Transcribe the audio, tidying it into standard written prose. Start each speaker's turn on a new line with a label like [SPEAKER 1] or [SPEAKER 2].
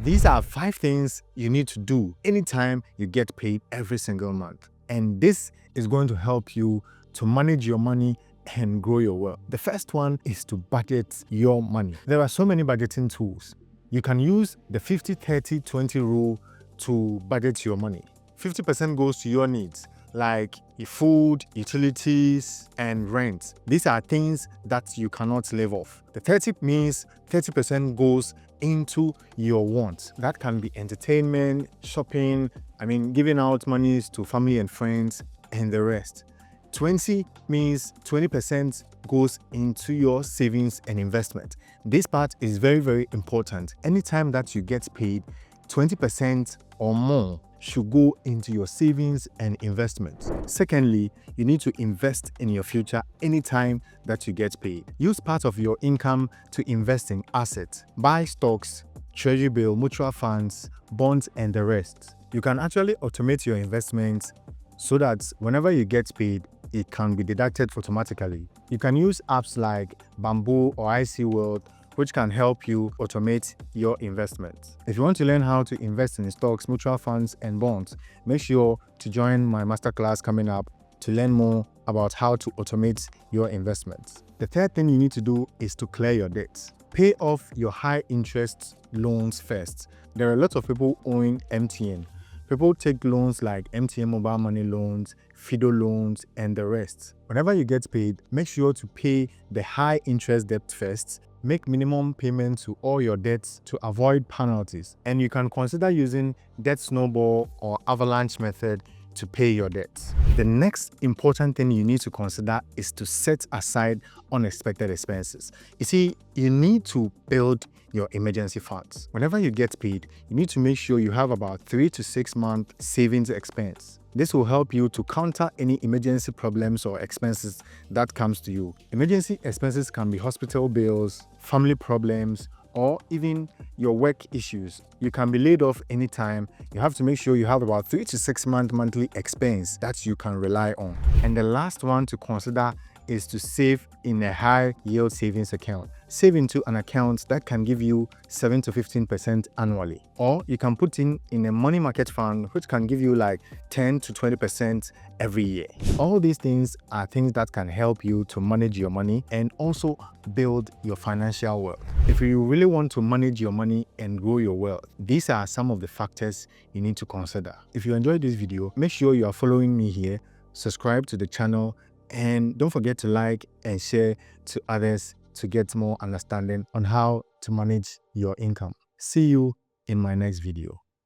[SPEAKER 1] These are 5 things you need to do anytime you get paid every single month. And this is going to help you to manage your money and grow your wealth. The first one is to budget your money. There are so many budgeting tools. You can use the 50-30-20 rule to budget your money. 50% goes to your needs, like your food, utilities, and rent. These are things that you cannot live off. The 30 means 30% goes into your wants. That can be entertainment, shopping, giving out monies to family and friends, and the rest. 20 means 20% goes into your savings and investment. This part is very, very important. Anytime that you get paid, 20% or more should go into your savings and investments. Secondly, you need to invest in your future anytime that you get paid. Use part of your income to invest in assets. Buy stocks, treasury bill, mutual funds, bonds, and the rest. You can actually automate your investments so that whenever you get paid, it can be deducted automatically. You can use apps like Bamboo or IC World, which can help you automate your investments. If you want to learn how to invest in stocks, mutual funds, and bonds, make sure to join my masterclass coming up to learn more about how to automate your investments. The third thing you need to do is to clear your debts. Pay off your high interest loans first. There are a lot of people owing MTN. People take loans like MTN mobile money loans, Fido loans, and the rest. Whenever you get paid, make sure to pay the high interest debt first. Make minimum payments to all your debts to avoid penalties. And you can consider using debt snowball or avalanche method to pay your debts. The next important thing you need to consider is to set aside unexpected expenses. You see, you need to build your emergency funds. Whenever you get paid, you need to make sure you have about 3 to 6 month savings expense. This will help you to counter any emergency problems or expenses that comes to you. Emergency expenses can be hospital bills, family problems, or even your work issues. You can be laid off anytime. You have to make sure you have about 3 to 6 month monthly expense that you can rely on. And the last one to consider is to save in a high yield savings account. Save into an account that can give you 7 to 15% annually. Or you can put in a money market fund which can give you like 10 to 20% every year. All these things are things that can help you to manage your money and also build your financial wealth. If you really want to manage your money and grow your wealth, these are some of the factors you need to consider. If you enjoyed this video, make sure you are following me here, subscribe to the channel, and don't forget to like and share to others to get more understanding on how to manage your income. See you in my next video.